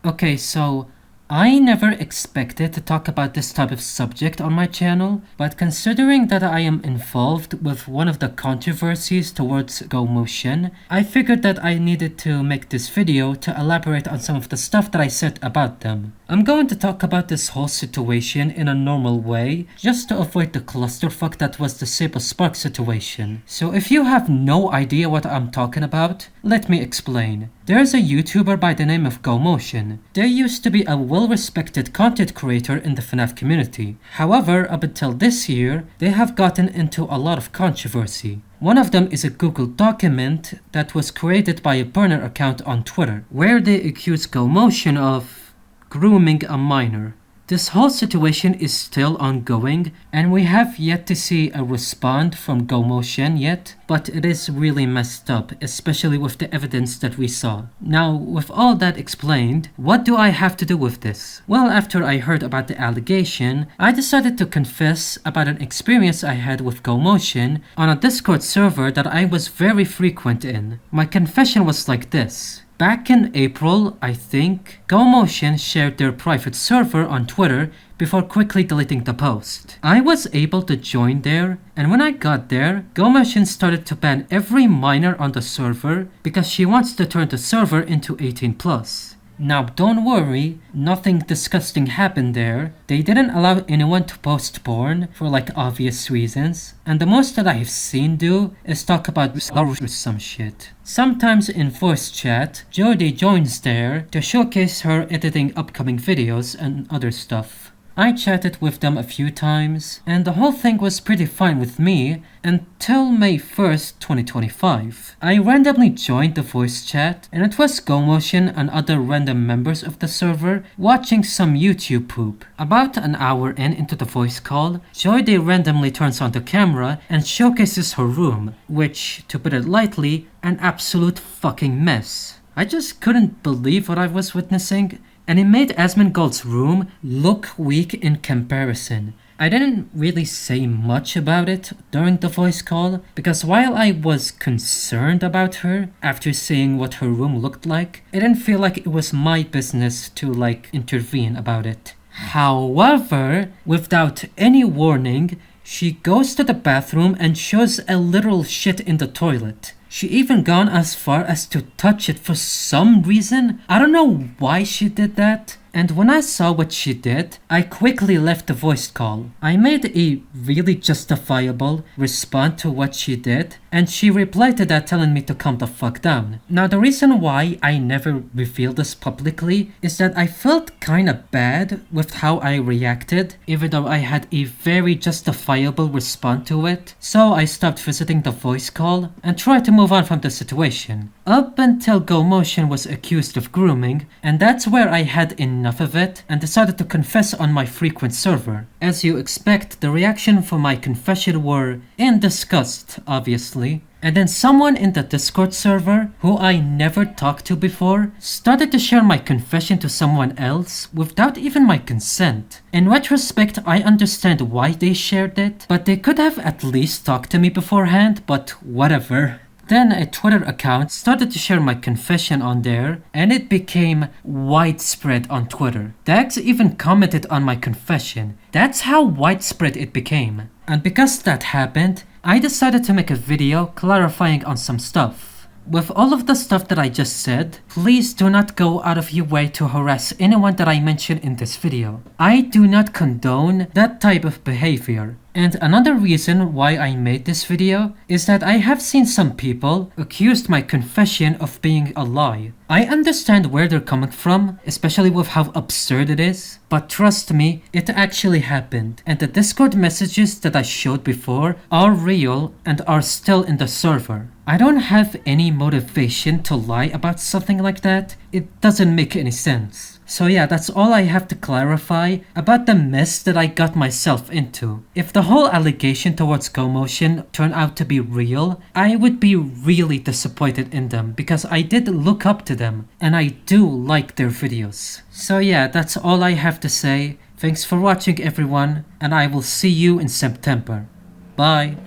Okay, so I never expected to talk about this type of subject on my channel, but considering that I am involved with one of the controversies towards Gomotion, I figured that I needed to make this video to elaborate on some of the stuff that I said about them. I'm going to talk about this whole situation in a normal way, just to avoid the clusterfuck that was the Sable Spark situation. So if you have no idea what I'm talking about, let me explain. There's a YouTuber by the name of Gomotion. They used to be a well-respected content creator in the FNAF community. However, up until this year, they have gotten into a lot of controversy. One of them is a Google document that was created by a burner account on Twitter, where they accuse Gomotion of grooming a minor. This whole situation is still ongoing, and we have yet to see a response from Gomotion yet, but it is really messed up, especially with the evidence that we saw. Now, with all that explained, what do I have to do with this? Well, after I heard about the allegation, I decided to confess about an experience I had with Gomotion on a Discord server that I was very frequent in. My confession was like this. Back in April, I think, Gomotion shared their private server on Twitter before quickly deleting the post. I was able to join there, and when I got there, Gomotion started to ban every minor on the server because she wants to turn the server into 18+. Now don't worry, nothing disgusting happened there. They didn't allow anyone to post porn for like obvious reasons, and the most that I've seen do is talk about some shit. Sometimes in voice chat, Jodie joins there to showcase her editing upcoming videos and other stuff. I chatted with them a few times, and the whole thing was pretty fine with me until May 1st, 2025. I randomly joined the voice chat, and it was Gomotion and other random members of the server watching some YouTube poop. About an hour into the voice call, Jodie randomly turns on the camera and showcases her room, which, to put it lightly, an absolute fucking mess. I just couldn't believe what I was witnessing, and it made Asmongold's room look weak in comparison. I didn't really say much about it during the voice call, because while I was concerned about her after seeing what her room looked like, it didn't feel like it was my business to intervene about it. However, without any warning, she goes to the bathroom and shows a literal shit in the toilet. She even gone as far as to touch it for some reason. I don't know why she did that. And when I saw what she did, I quickly left the voice call. I made a really justifiable response to what she did, and she replied to that telling me to calm the fuck down. Now the reason why I never revealed this publicly is that I felt kinda bad with how I reacted, even though I had a very justifiable response to it. So I stopped visiting the voice call and tried to move on from the situation. Up until Gomotion was accused of grooming, and that's where I had enough of it and decided to confess on my frequent server. As you expect, the reaction for my confession were in disgust, obviously. And then someone in the Discord server, who I never talked to before, started to share my confession to someone else without even my consent. In retrospect, I understand why they shared it, but they could have at least talked to me beforehand, but whatever. Then a Twitter account started to share my confession on there, and it became widespread on Twitter. Dax even commented on my confession. That's how widespread it became. And because that happened, I decided to make a video clarifying on some stuff. With all of the stuff that I just said, please do not go out of your way to harass anyone that I mention in this video. I do not condone that type of behavior. And another reason why I made this video is that I have seen some people accuse my confession of being a lie. I understand where they're coming from, especially with how absurd it is, but trust me, it actually happened, and the Discord messages that I showed before are real and are still in the server. I don't have any motivation to lie about something like that. It doesn't make any sense. So yeah, that's all I have to clarify about the mess that I got myself into. If the whole allegation towards Gomotion turned out to be real, I would be really disappointed in them because I did look up to them and I do like their videos. So yeah, that's all I have to say. Thanks for watching everyone, and I will see you in September. Bye.